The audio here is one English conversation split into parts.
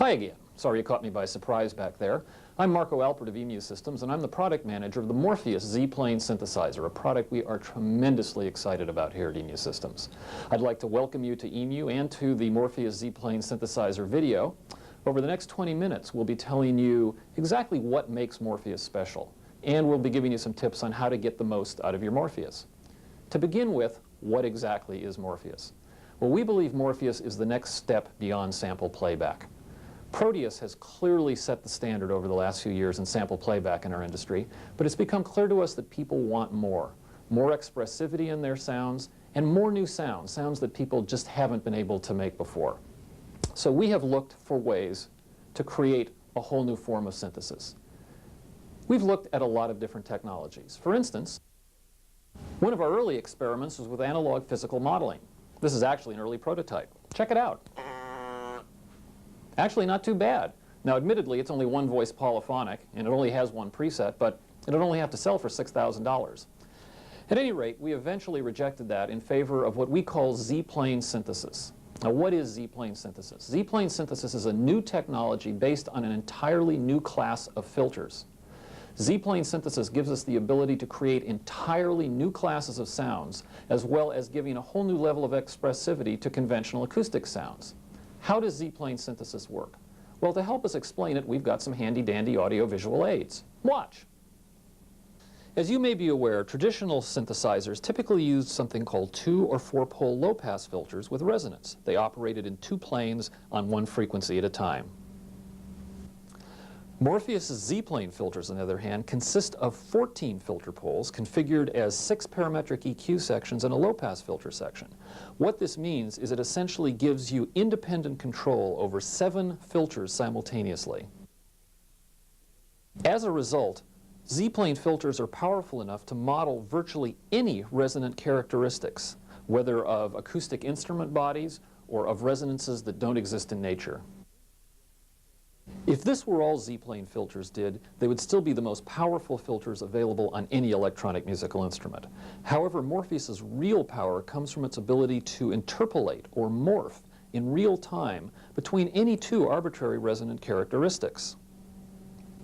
Hi again. Sorry you caught me by surprise back there. I'm Marco Alpert of EMU Systems, and I'm the product manager of the Morpheus Z-Plane synthesizer, a product we are tremendously excited about here at EMU Systems. I'd like to welcome you to EMU and to the Morpheus Z-Plane synthesizer video. Over the next 20 minutes, we'll be telling you exactly what makes Morpheus special, and we'll be giving you some tips on how to get the most out of your Morpheus. To begin with, what exactly is Morpheus? Well, we believe Morpheus is the next step beyond sample playback. Proteus has clearly set the standard over the last few years in sample playback in our industry, but it's become clear to us that people want more expressivity in their sounds, and more new sounds that people just haven't been able to make before. So we have looked for ways to create a whole new form of synthesis. We've looked at a lot of different technologies. For instance, one of our early experiments was with analog physical modeling. This is actually an early prototype. Check it out. Actually, not too bad. Now, admittedly, it's only one voice polyphonic, and it only has one preset, but it'll only have to sell for $6,000. At any rate, we eventually rejected that in favor of what we call Z-plane synthesis. Now, what is Z-plane synthesis? Z-plane synthesis is a new technology based on an entirely new class of filters. Z-plane synthesis gives us the ability to create entirely new classes of sounds, as well as giving a whole new level of expressivity to conventional acoustic sounds. How does Z-plane synthesis work? Well, to help us explain it, we've got some handy-dandy audio-visual aids. Watch. As you may be aware, traditional synthesizers typically used something called 2- or 4-pole low-pass filters with resonance. They operated in two planes on one frequency at a time. Morpheus's Z-plane filters, on the other hand, consist of 14 filter poles configured as 6 parametric EQ sections and a low-pass filter section. What this means is it essentially gives you independent control over 7 filters simultaneously. As a result, Z-plane filters are powerful enough to model virtually any resonant characteristics, whether of acoustic instrument bodies or of resonances that don't exist in nature. If this were all Z-plane filters did, they would still be the most powerful filters available on any electronic musical instrument. However, Morpheus's real power comes from its ability to interpolate or morph in real time between any two arbitrary resonant characteristics.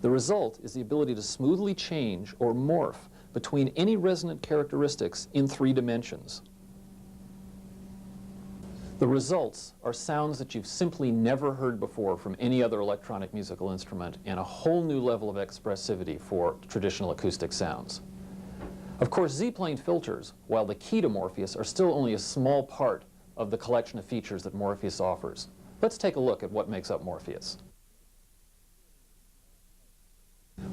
The result is the ability to smoothly change or morph between any resonant characteristics in 3 dimensions. The results are sounds that you've simply never heard before from any other electronic musical instrument, and a whole new level of expressivity for traditional acoustic sounds. Of course, Z-plane filters, while the key to Morpheus, are still only a small part of the collection of features that Morpheus offers. Let's take a look at what makes up Morpheus.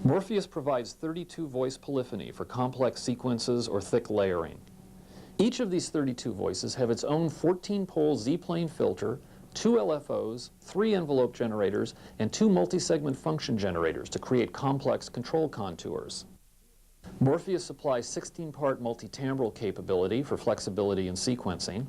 Morpheus provides 32 voice polyphony for complex sequences or thick layering. Each of these 32 voices have its own 14-pole Z-plane filter, 2 LFOs, 3 envelope generators, and 2 multi-segment function generators to create complex control contours. Morpheus supplies 16-part multi-timbral capability for flexibility and sequencing.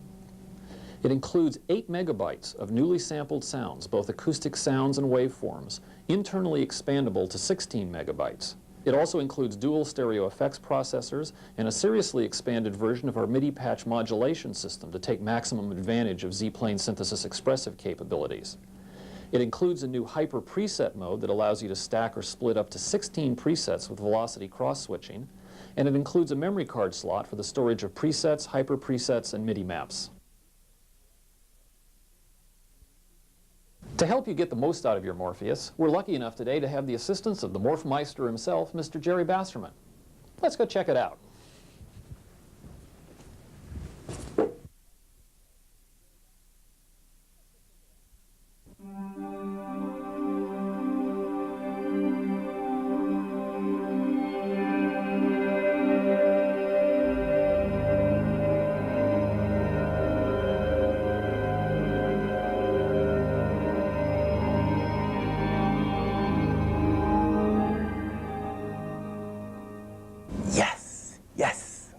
It includes 8 megabytes of newly sampled sounds, both acoustic sounds and waveforms, internally expandable to 16 megabytes. It also includes dual stereo effects processors and a seriously expanded version of our MIDI patch modulation system to take maximum advantage of Z-plane synthesis expressive capabilities. It includes a new hyper preset mode that allows you to stack or split up to 16 presets with velocity cross-switching, and it includes a memory card slot for the storage of presets, hyper presets, and MIDI maps. To help you get the most out of your Morpheus, we're lucky enough today to have the assistance of the Morphmeister himself, Mr. Jerry Basserman. Let's go check it out.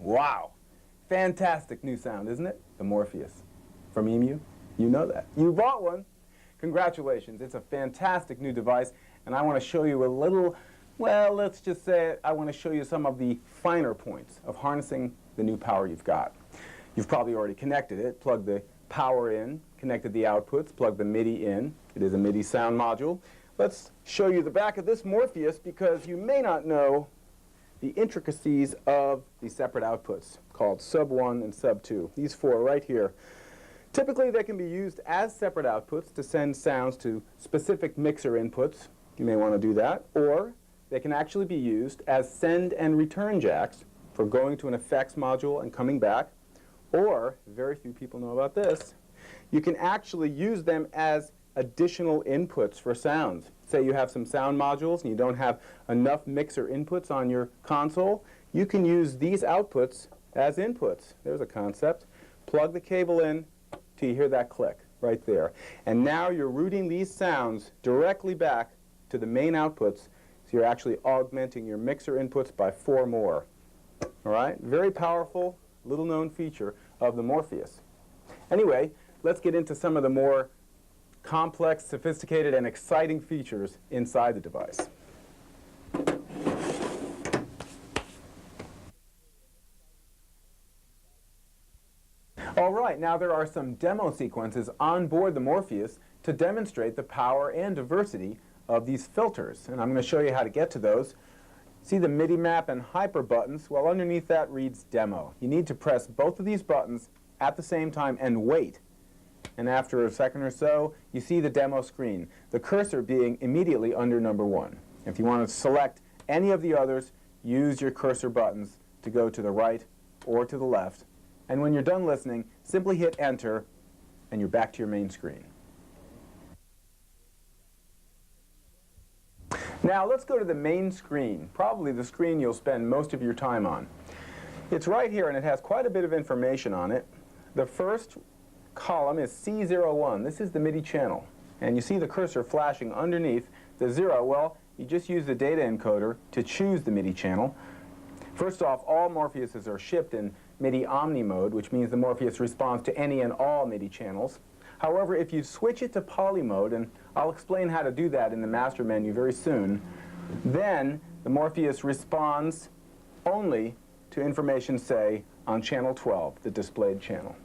Wow. Fantastic new sound, isn't it? The Morpheus. From EMU. You know that. You bought one. Congratulations. It's a fantastic new device, and I want to show you a little, well, let's just say I want to show you some of the finer points of harnessing the new power you've got. You've probably already connected it, plugged the power in, connected the outputs, plugged the MIDI in. It is a MIDI sound module. Let's show you the back of this Morpheus because you may not know the intricacies of the separate outputs called sub 1 and sub 2. These four right here. Typically they can be used as separate outputs to send sounds to specific mixer inputs. You may want to do that. Or they can actually be used as send and return jacks for going to an effects module and coming back. Or, very few people know about this, you can actually use them as additional inputs for sounds. Say you have some sound modules and you don't have enough mixer inputs on your console, you can use these outputs as inputs. There's a concept. Plug the cable in till you hear that click right there. And now you're routing these sounds directly back to the main outputs, so you're actually augmenting your mixer inputs by 4 more. All right? Very powerful, little-known feature of the Morpheus. Anyway, let's get into some of the more complex, sophisticated, and exciting features inside the device. All right, now there are some demo sequences on board the Morpheus to demonstrate the power and diversity of these filters. And I'm going to show you how to get to those. See the MIDI map and hyper buttons? Well, underneath that reads demo. You need to press both of these buttons at the same time and wait. And after a second or so, you see the demo screen, the cursor being immediately under number 1. If you want to select any of the others, use your cursor buttons to go to the right or to the left. And when you're done listening, simply hit enter and you're back to your main screen. Now let's go to the main screen, probably the screen you'll spend most of your time on. It's right here and it has quite a bit of information on it. The first column is C01. This is the MIDI channel. And you see the cursor flashing underneath the 0. Well, you just use the data encoder to choose the MIDI channel. First off, all Morpheuses are shipped in MIDI Omni mode, which means the Morpheus responds to any and all MIDI channels. However, if you switch it to poly mode, and I'll explain how to do that in the master menu very soon, then the Morpheus responds only to information, say, on channel 12, the displayed channel.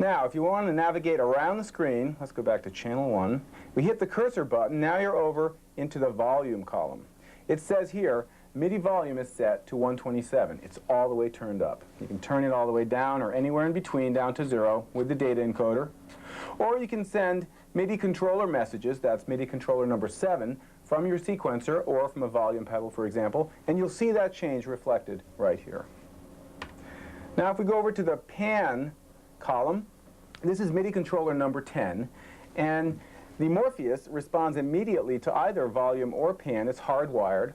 Now, if you want to navigate around the screen, let's go back to channel 1. We hit the cursor button. Now you're over into the volume column. It says here, MIDI volume is set to 127. It's all the way turned up. You can turn it all the way down or anywhere in between down to 0 with the data encoder. Or you can send MIDI controller messages, that's MIDI controller number 7, from your sequencer or from a volume pedal, for example, and you'll see that change reflected right here. Now if we go over to the pan column, this is MIDI controller number 10, and the Morpheus responds immediately to either volume or pan. It's hardwired.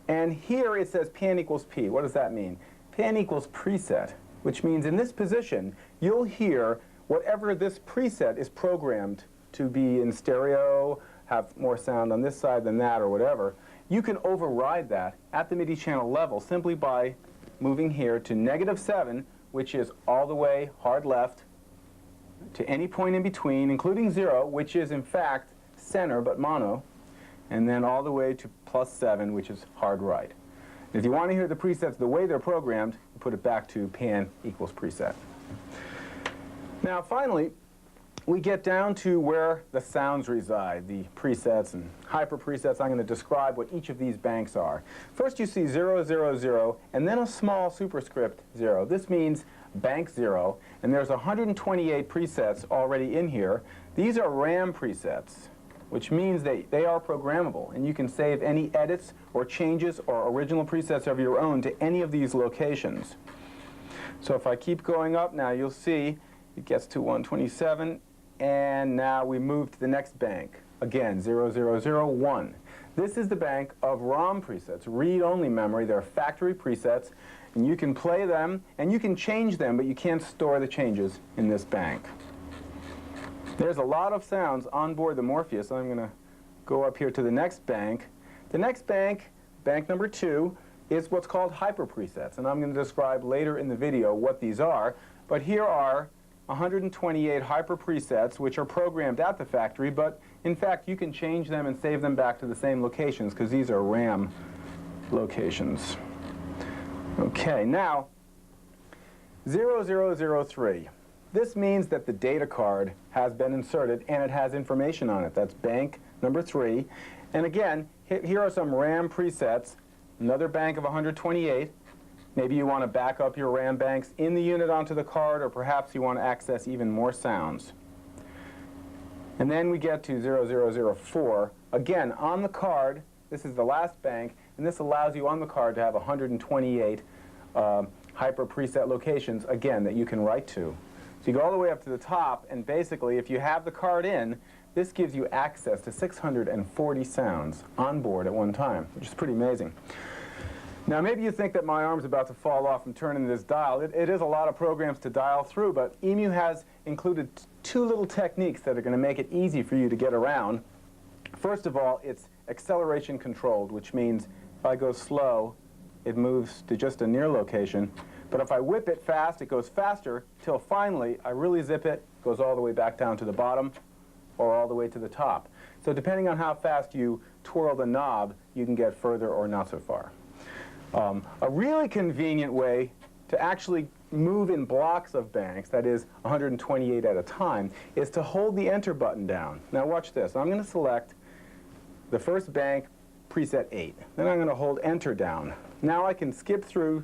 And here it says pan equals P. What does that mean? Pan equals preset, which means in this position, you'll hear whatever this preset is programmed to be in stereo, have more sound on this side than that, or whatever. You can override that at the MIDI channel level simply by moving here to -7, which is all the way hard left, to any point in between, including 0, which is in fact center but mono, and then all the way to +7, which is hard right. If you want to hear the presets the way they're programmed, you put it back to pan equals preset. Now finally, we get down to where the sounds reside, the presets and hyper presets. I'm going to describe what each of these banks are. First you see 0, 0, 0, and then a small superscript 0. This means bank 0, and there's 128 presets already in here. These are RAM presets, which means they are programmable, and you can save any edits or changes or original presets of your own to any of these locations. So if I keep going up now, you'll see it gets to 127, and now we move to the next bank. Again, 0001. This is the bank of ROM presets, read-only memory. They're factory presets, and you can play them, and you can change them, but you can't store the changes in this bank. There's a lot of sounds on board the Morpheus. I'm going to go up here to the next bank. The next bank, bank number 2, is what's called hyper presets, and I'm going to describe later in the video what these are. But here are 128 hyper presets which are programmed at the factory, but in fact you can change them and save them back to the same locations because these are RAM locations. Okay, now 0003. This means that the data card has been inserted and it has information on it. That's bank number 3. And again, here are some RAM presets, another bank of 128. Maybe you want to back up your RAM banks in the unit onto the card, or perhaps you want to access even more sounds. And then we get to 0004. Again, on the card, this is the last bank, and this allows you on the card to have 128 hyper preset locations, again, that you can write to. So you go all the way up to the top, and basically, if you have the card in, this gives you access to 640 sounds on board at one time, which is pretty amazing. Now, maybe you think that my arm's about to fall off from turning this dial. It is a lot of programs to dial through, but EMU has included 2 little techniques that are going to make it easy for you to get around. First of all, it's acceleration controlled, which means if I go slow, it moves to just a near location. But if I whip it fast, it goes faster, till finally I really zip it, goes all the way back down to the bottom or all the way to the top. So depending on how fast you twirl the knob, you can get further or not so far. A really convenient way to actually move in blocks of banks, that is 128 at a time, is to hold the enter button down. Now watch this. I'm going to select the first bank, preset 8. Then I'm going to hold enter down. Now I can skip through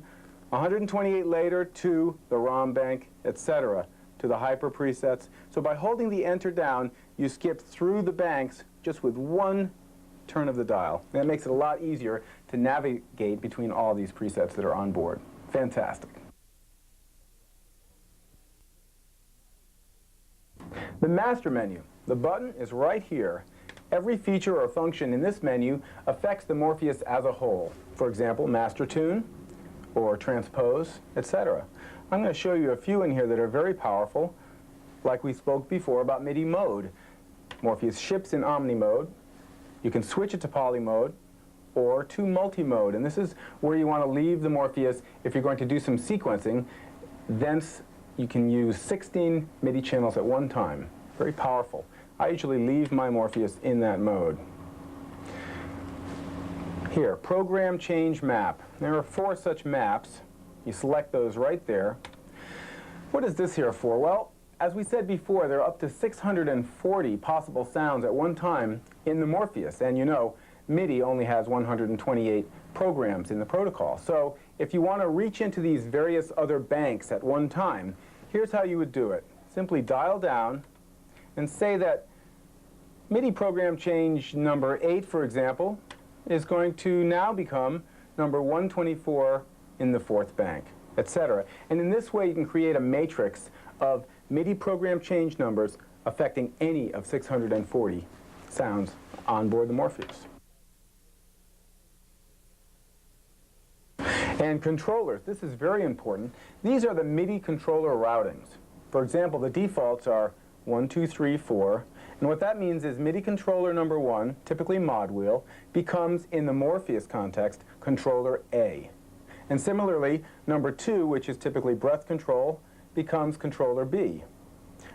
128 later to the ROM bank, etc., to the hyper presets. So by holding the enter down, you skip through the banks just with one turn of the dial. And that makes it a lot easier to navigate between all these presets that are on board. Fantastic. The master menu. The button is right here. Every feature or function in this menu affects the Morpheus as a whole. For example, master tune, or transpose, etc. I'm going to show you a few in here that are very powerful, like we spoke before about MIDI mode. Morpheus ships in omni mode. You can switch it to poly mode or to multi-mode, and this is where you want to leave the Morpheus if you're going to do some sequencing. Thence, you can use 16 MIDI channels at one time. Very powerful. I usually leave my Morpheus in that mode. Here, program change map. There are 4 such maps. You select those right there. What is this here for? Well, as we said before, there are up to 640 possible sounds at one time in the Morpheus. And you know, MIDI only has 128 programs in the protocol. So if you want to reach into these various other banks at one time, here's how you would do it. Simply dial down and say that MIDI program change number 8, for example, is going to now become number 124 in the 4th bank, etc. And in this way, you can create a matrix of MIDI program change numbers affecting any of 640 sounds on board the Morpheus. And controllers, this is very important. These are the MIDI controller routings. For example, the defaults are 1, 2, 3, 4. And what that means is MIDI controller number 1, typically mod wheel, becomes, in the Morpheus context, controller A. And similarly, number 2, which is typically breath control, becomes controller B.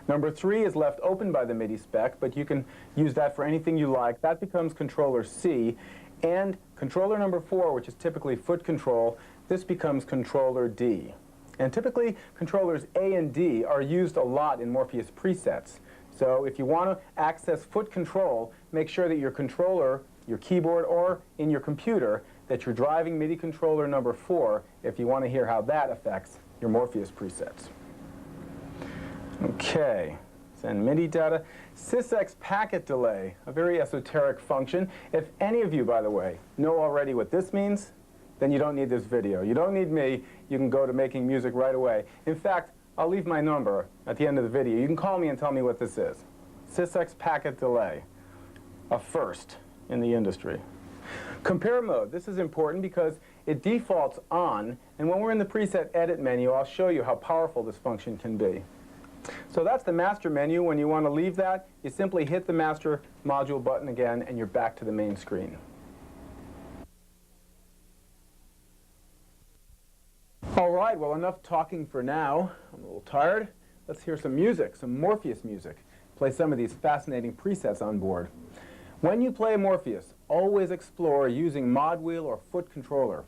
Number 3 is left open by the MIDI spec, but you can use that for anything you like. That becomes controller C. And controller number 4, which is typically foot control, this becomes controller D. And typically, controllers A and D are used a lot in Morpheus presets. So if you want to access foot control, make sure that your controller, your keyboard, or in your computer, that you're driving MIDI controller number 4 if you want to hear how that affects your Morpheus presets. Okay, send MIDI data. SysX packet delay, a very esoteric function. If any of you, by the way, know already what this means, then you don't need this video. You don't need me. You can go to making music right away. In fact, I'll leave my number at the end of the video. You can call me and tell me what this is. SysX packet delay, a first in the industry. Compare mode. This is important because it defaults on, and when we're in the preset edit menu, I'll show you how powerful this function can be. So that's the master menu. When you want to leave that, you simply hit the master module button again, and you're back to the main screen. All right, well, enough talking for now. I'm a little tired. Let's hear some music, some Morpheus music. Play some of these fascinating presets on board. When you play Morpheus, always explore using mod wheel or foot controller.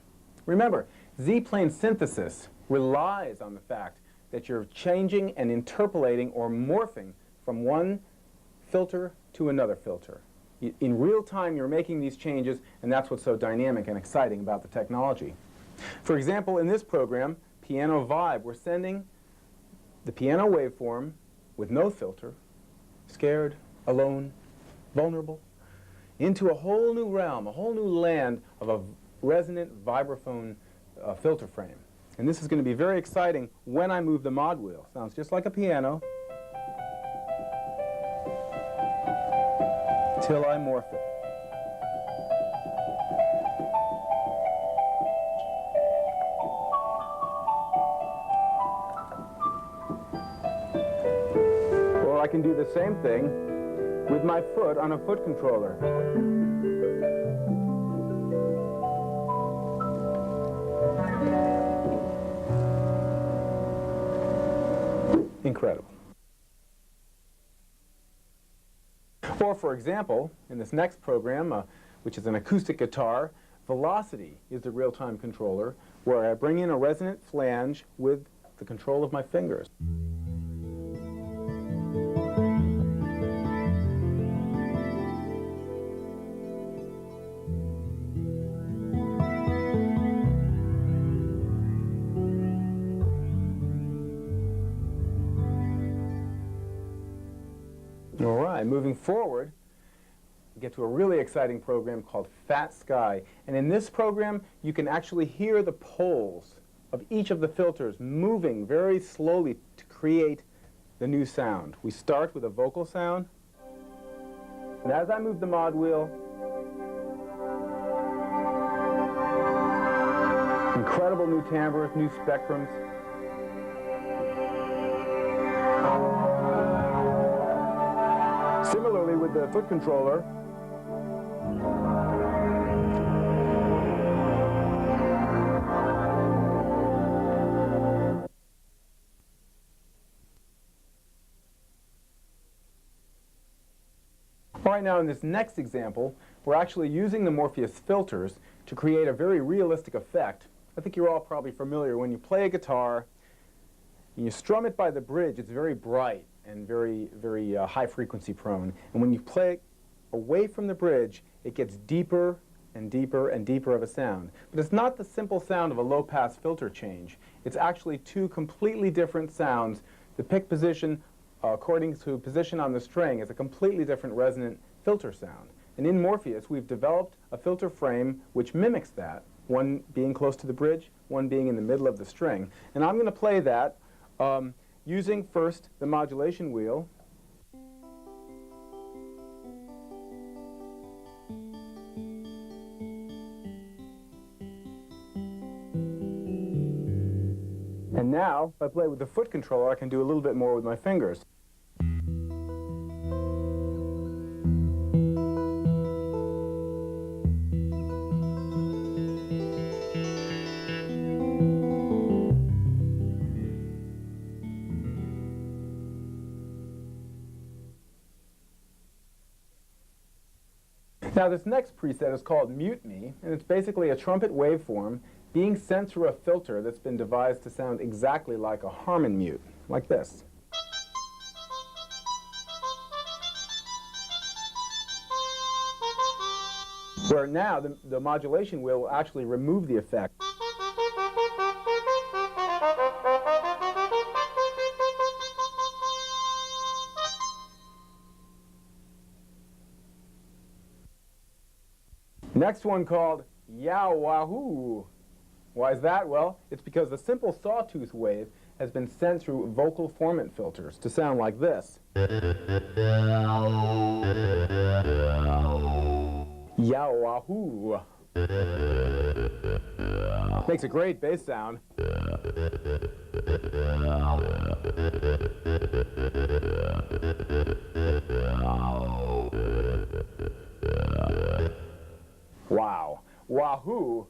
Remember, Z-plane synthesis relies on the fact that you're changing and interpolating or morphing from one filter to another filter. In real time, you're making these changes, and that's what's so dynamic and exciting about the technology. For example, in this program, Piano Vibe, we're sending the piano waveform with no filter, scared, alone, vulnerable, into a whole new realm, a whole new land of a resonant vibraphone filter frame. And this is going to be very exciting when I move the mod wheel. Sounds just like a piano, till I morph it. Or I can do the same thing with my foot on a foot controller. Incredible. Or, for example, in this next program, which is an acoustic guitar, Velocity is the real-time controller, where I bring in a resonant flange with the control of my fingers. All right, moving forward, we get to a really exciting program called Fat Sky. And in this program, you can actually hear the poles of each of the filters moving very slowly to create the new sound. We start with a vocal sound. And as I move the mod wheel, incredible new timbres, new spectrums. Similarly with the foot controller, all right, now in this next example, we're actually using the Morpheus filters to create a very realistic effect. I think you're all probably familiar when you play a guitar and you strum it by the bridge, it's very bright and very high frequency prone. And when you play it away from the bridge, it gets deeper and deeper and deeper of a sound. But it's not the simple sound of a low-pass filter change. It's actually two completely different sounds. The pick position, according to position on the string, is a completely different resonant filter sound. And in Morpheus, we've developed a filter frame which mimics that, one being close to the bridge, one being in the middle of the string. And I'm going to play that using first the modulation wheel. And now, if I play with the foot controller, I can do a little bit more with my fingers. Now this next preset is called Mute Me, and it's basically a trumpet waveform being sent through a filter that's been devised to sound exactly like a Harmon mute, like this. Where now the modulation wheel will actually remove the effect. Next one called Yow Wahoo. Why is that? Well, it's because the simple sawtooth wave has been sent through vocal formant filters to sound like this. Yow Wahoo. Makes a great bass sound. Wow. Wahoo.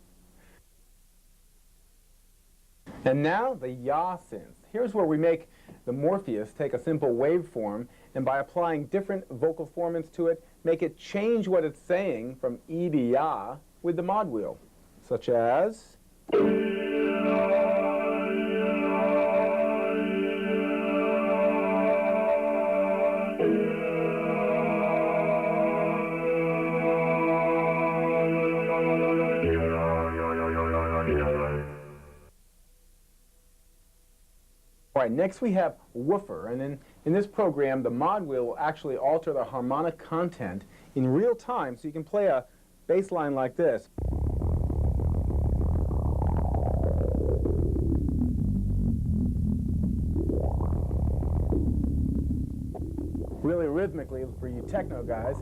And now the yaw synth. Here's where we make the Morpheus take a simple waveform and by applying different vocal formants to it, make it change what it's saying from E to ya with the mod wheel, such as... All right, next we have woofer, and in this program the mod wheel will actually alter the harmonic content in real time, so you can play a bass line like this. Really rhythmically for you techno guys.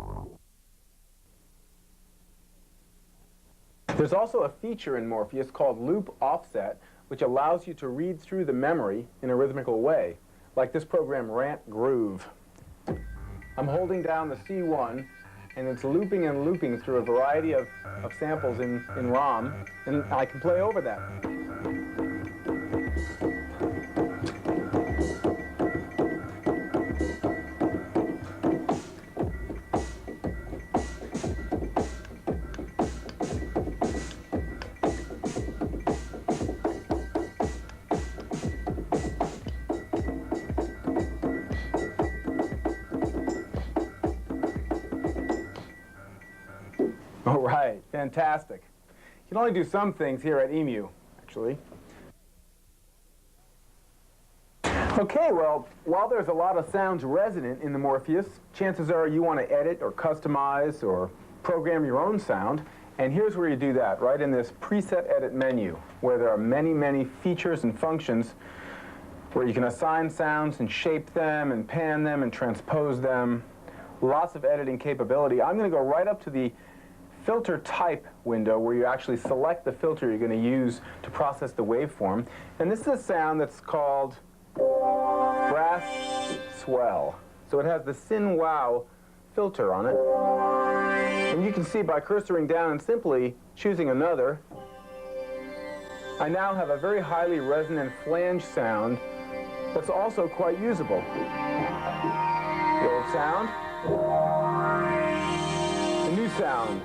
There's also a feature in Morpheus called loop offset, which allows you to read through the memory in a rhythmical way, like this program Rant Groove. I'm holding down the C1, and it's looping and looping through a variety of samples in ROM, and I can play over that. All right, fantastic. You can only do some things here at EMU, actually. Okay, well, while there's a lot of sounds resonant in the Morpheus, chances are you want to edit or customize or program your own sound. And here's where you do that, right in this preset edit menu, where there are many, many features and functions where you can assign sounds and shape them and pan them and transpose them. Lots of editing capability. I'm going to go right up to the filter type window where you actually select the filter you're going to use to process the waveform. And this is a sound that's called brass swell. So it has the syn wow filter on it. And you can see by cursoring down and simply choosing another, I now have a very highly resonant flange sound that's also quite usable. The old sound, the new sound.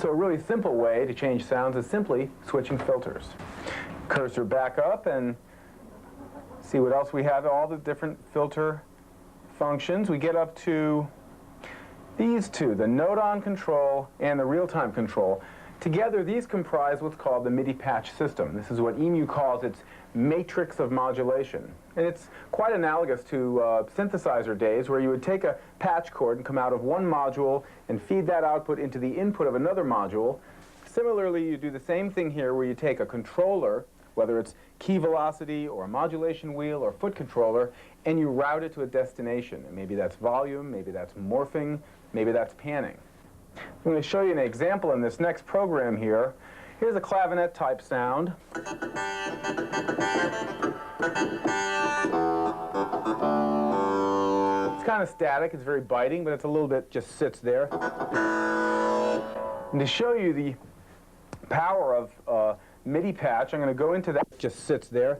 So a really simple way to change sounds is simply switching filters. Cursor back up and see what else we have, all the different filter functions. We get up to these two, the note-on control and the real-time control. Together, these comprise what's called the MIDI patch system. This is what EMU calls its matrix of modulation. And it's quite analogous to synthesizer days, where you would take a patch cord and come out of one module and feed that output into the input of another module. Similarly, you do the same thing here, where you take a controller, whether it's key velocity or a modulation wheel or foot controller, and you route it to a destination. And maybe that's volume, maybe that's morphing, maybe that's panning. I'm going to show you an example in this next program here. Here's a clavinet type sound. It's kind of static, it's very biting, but it's a little bit just sits there. And to show you the power of MIDI patch, I'm going to go into that, just sits there.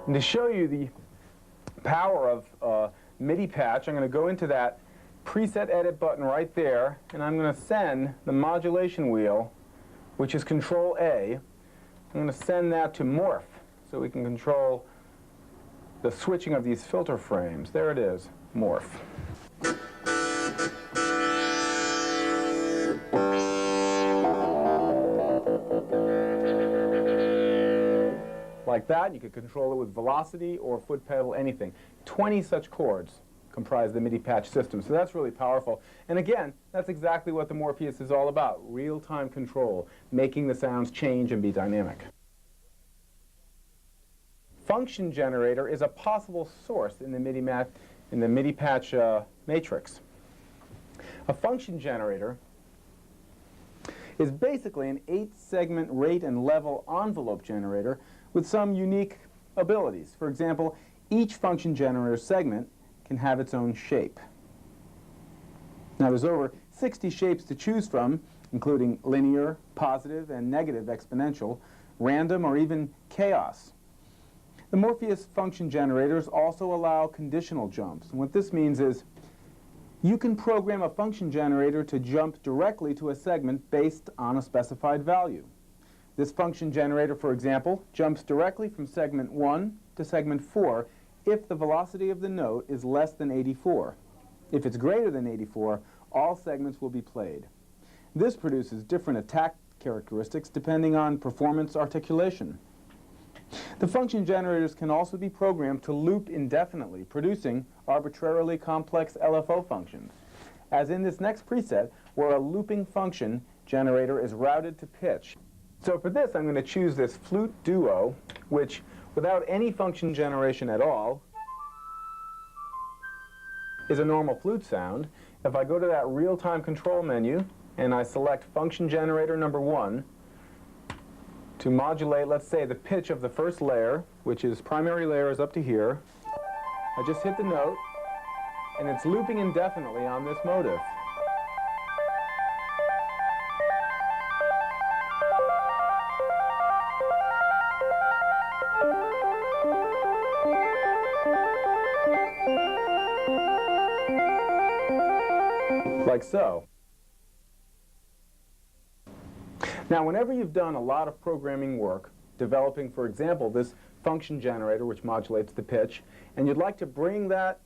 And to show you the power of MIDI patch, I'm going to go into that preset edit button right there, and I'm going to send the modulation wheel, which is Control A. I'm going to send that to morph, so we can control the switching of these filter frames. There it is, morph. Like that, you could control it with velocity or foot pedal, anything. 20 such chords comprise the MIDI patch system, so that's really powerful. And again, that's exactly what the Morpheus is all about, real-time control, making the sounds change and be dynamic. Function generator is a possible source in the MIDI patch matrix. A function generator is basically an 8-segment rate and level envelope generator with some unique abilities. For example, each function generator segment can have its own shape. Now there's over 60 shapes to choose from, including linear, positive, and negative exponential, random, or even chaos. The Morpheus function generators also allow conditional jumps. And what this means is you can program a function generator to jump directly to a segment based on a specified value. This function generator, for example, jumps directly from segment 1 to segment 4 if the velocity of the note is less than 84. If it's greater than 84, all segments will be played. This produces different attack characteristics depending on performance articulation. The function generators can also be programmed to loop indefinitely, producing arbitrarily complex LFO functions, as in this next preset where a looping function generator is routed to pitch. So for this, I'm going to choose this flute duo, which, without any function generation at all, is a normal flute sound. If I go to that real-time control menu and I select function generator number 1 to modulate, let's say, the pitch of the first layer, which is primary layer is up to here, I just hit the note and it's looping indefinitely on this motive. Like so. Now, whenever you've done a lot of programming work, developing, for example, this function generator which modulates the pitch, and you'd like to bring that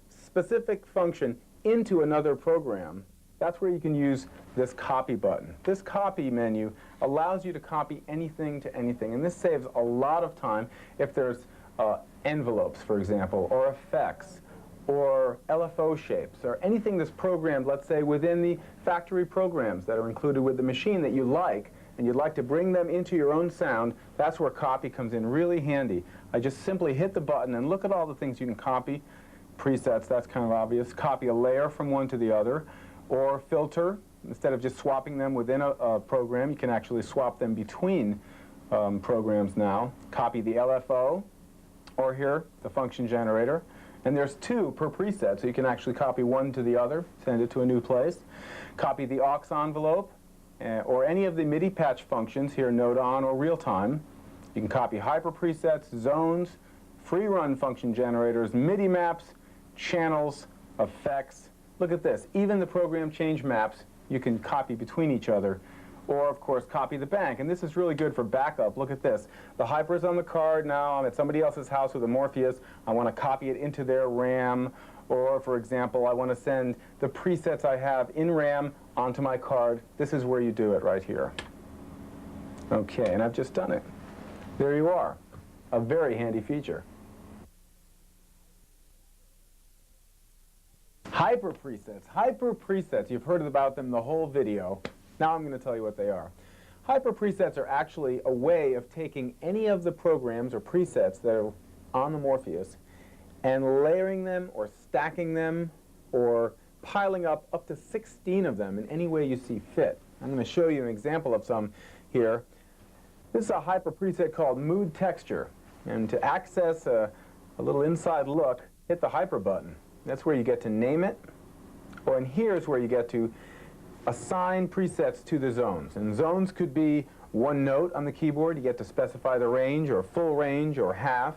specific function into another program, that's where you can use this copy button. This copy menu allows you to copy anything to anything, and this saves a lot of time if there's envelopes, for example, or effects, or LFO shapes, or anything that's programmed, let's say, within the factory programs that are included with the machine that you like, and you'd like to bring them into your own sound. That's where copy comes in really handy. I just simply hit the button, and look at all the things you can copy. Presets, that's kind of obvious. Copy a layer from one to the other, or filter. Instead of just swapping them within a program, you can actually swap them between programs now. Copy the LFO, or here, the function generator. And there's 2 per preset, so you can actually copy one to the other, send it to a new place. Copy the aux envelope, or any of the MIDI patch functions here, note on or real time. You can copy hyper presets, zones, free run function generators, MIDI maps, channels, effects. Look at this, even the program change maps you can copy between each other. Or, of course, copy the bank. And this is really good for backup. Look at this. The hyper's on the card now. I'm at somebody else's house with a Morpheus. I want to copy it into their RAM. Or, for example, I want to send the presets I have in RAM onto my card. This is where you do it right here. Okay, and I've just done it. There you are. A very handy feature. Hyper presets. Hyper presets. You've heard about them the whole video. Now I'm going to tell you what they are. Hyper presets are actually a way of taking any of the programs or presets that are on the Morpheus and layering them or stacking them or piling up to 16 of them in any way you see fit. I'm going to show you an example of some here. This is a hyper preset called Mood Texture. And to access a little inside look, hit the hyper button. That's where you get to name it. Or and here's where you get to assign presets to the zones. And zones could be one note on the keyboard. You get to specify the range, or full range, or half.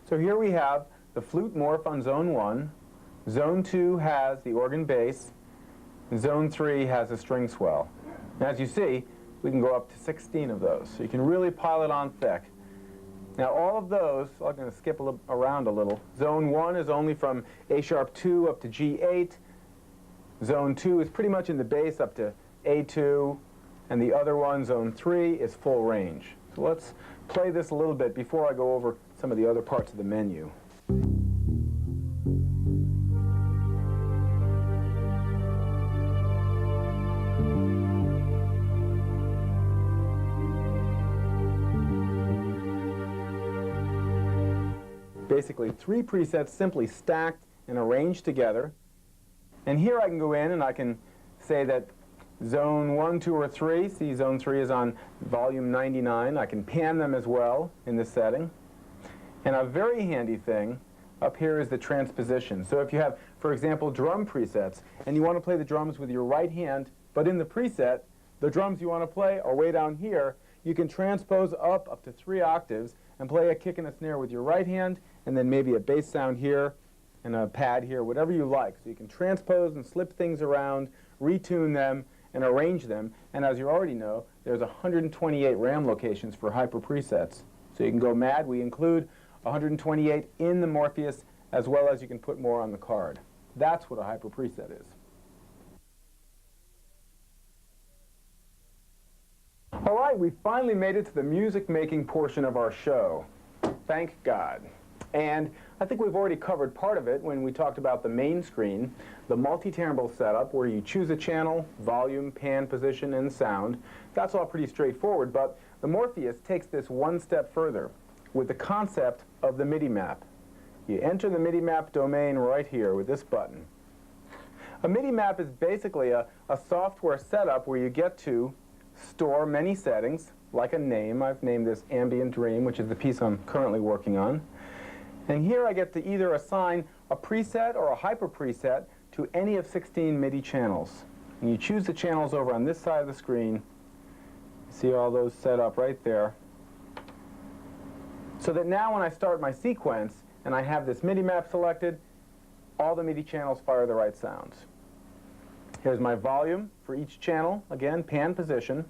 So here we have the flute morph on zone 1. Zone 2 has the organ bass. And zone 3 has a string swell. And as you see, we can go up to 16 of those. So you can really pile it on thick. Now all of those, I'm going to skip around a little. Zone 1 is only from A# 2 up to G8. Zone 2 is pretty much in the bass up to A2, and the other one, Zone 3, is full range. So let's play this a little bit before I go over some of the other parts of the menu. Basically 3 presets simply stacked and arranged together. And here I can go in and I can say that zone 1, 2, or 3, see zone 3 is on volume 99. I can pan them as well in this setting. And a very handy thing up here is the transposition. So if you have, for example, drum presets, and you want to play the drums with your right hand, but in the preset, the drums you want to play are way down here, you can transpose up to 3 octaves and play a kick and a snare with your right hand, and then maybe a bass sound here, and a pad here, whatever you like. So you can transpose and slip things around, retune them, and arrange them. And as you already know, there's 128 RAM locations for hyper presets. So you can go mad. We include 128 in the Morpheus, as well as you can put more on the card. That's what a hyper preset is. right, we finally made it to the music-making portion of our show. Thank God. And I think we've already covered part of it when we talked about the main screen, the multi-timbre setup where you choose a channel, volume, pan position, and sound. That's all pretty straightforward, but the Morpheus takes this one step further with the concept of the MIDI map. You enter the MIDI map domain right here with this button. A MIDI map is basically a software setup where you get to store many settings, like a name. I've named this Ambient Dream, which is the piece I'm currently working on. And here I get to either assign a preset or a hyper preset to any of 16 MIDI channels. And you choose the channels over on this side of the screen. You see all those set up right there. So that now when I start my sequence and I have this MIDI map selected, all the MIDI channels fire the right sounds. Here's my volume for each channel, again, pan position.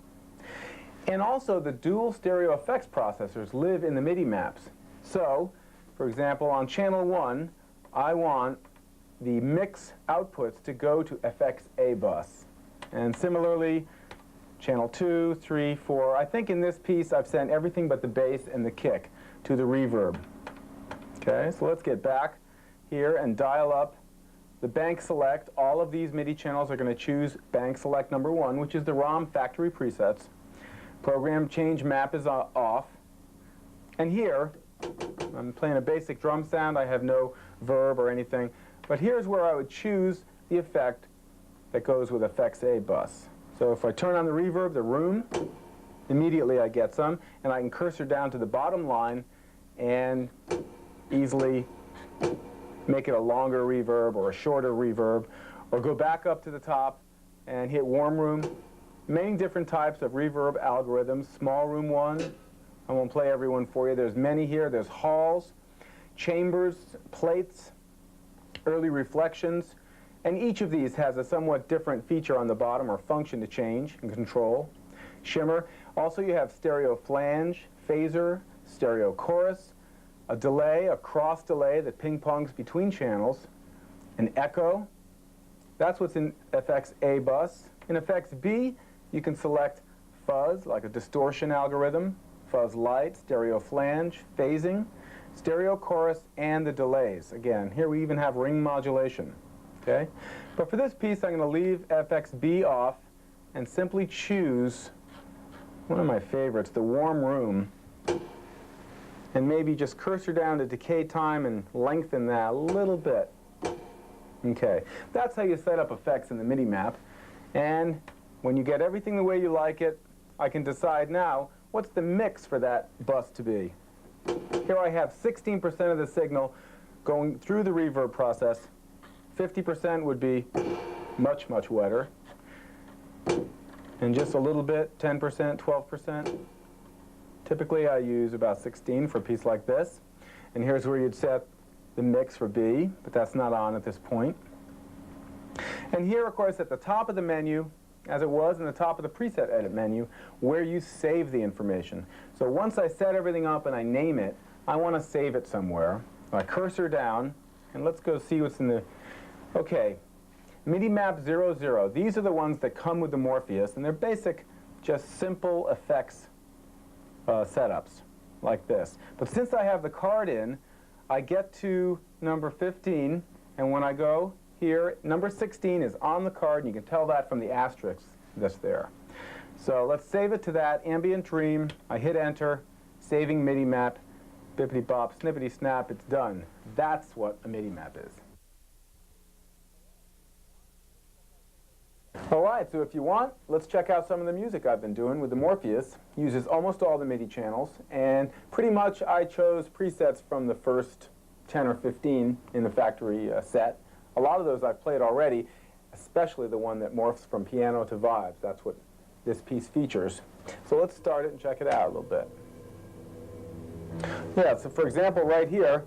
And also the dual stereo effects processors live in the MIDI maps. So, for example, on channel 1, I want the mix outputs to go to FX-A bus. And similarly, channel 2, 3, 4. I think in this piece I've sent everything but the bass and the kick to the reverb. Okay, so let's get back here and dial up the bank select. All of these MIDI channels are going to choose bank select number 1, which is the ROM factory presets. Program change map is off. And here, I'm playing a basic drum sound. I have no verb or anything. But here's where I would choose the effect that goes with FX-A bus. So if I turn on the reverb, the room, immediately I get some. And I can cursor down to the bottom line and easily make it a longer reverb or a shorter reverb, or go back up to the top and hit warm room. Many different types of reverb algorithms. Small room 1, I won't play every one for you. There's many here. There's halls, chambers, plates, early reflections, and each of these has a somewhat different feature on the bottom or function to change and control. Shimmer. Also you have stereo flange, phaser, stereo chorus, a delay, a cross delay that ping-pongs between channels, an echo. That's what's in FX-A bus. In FX-B, you can select fuzz, like a distortion algorithm, fuzz light, stereo flange, phasing, stereo chorus, and the delays. Again, here we even have ring modulation. Okay? But for this piece, I'm going to leave FX-B off and simply choose one of my favorites, the warm room, and maybe just cursor down to decay time and lengthen that a little bit. Okay, that's how you set up effects in the MIDI map. And when you get everything the way you like it, I can decide now what's the mix for that bus to be. Here I have 16% of the signal going through the reverb process. 50% would be much, much wetter. And just a little bit, 10%, 12%. Typically I use about 16 for a piece like this. And here's where you'd set the mix for B, but that's not on at this point. And here, of course, at the top of the menu, as it was in the top of the preset edit menu, where you save the information. So once I set everything up and I name it, I want to save it somewhere. I cursor down, and let's go see what's in the... Okay, MIDI map 00. These are the ones that come with the Morpheus, and they're basic, just simple effects setups like this. But since I have the card in, I get to number 15, and when I go here, number 16 is on the card, and you can tell that from the asterisk that's there. So let's save it to that, Ambient Dream. I hit enter, saving MIDI map, bippity bop, snippity snap, it's done. That's what a MIDI map is. All right, so if you want, let's check out some of the music I've been doing with the Morpheus. Uses almost all the MIDI channels, and pretty much I chose presets from the first 10 or 15 in the factory set. A lot of those I've played already, especially the one that morphs from piano to vibes. That's what this piece features. So let's start it and check it out a little bit. Yeah, so for example, right here,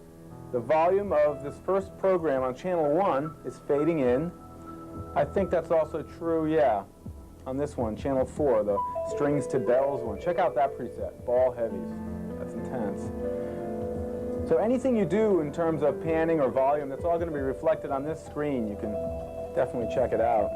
the volume of this first program on channel 1 is fading in. I think that's also true, yeah, on this one, channel 4, the strings to bells one. Check out that preset, ball heavies. That's intense. So anything you do in terms of panning or volume, that's all going to be reflected on this screen. You can definitely check it out.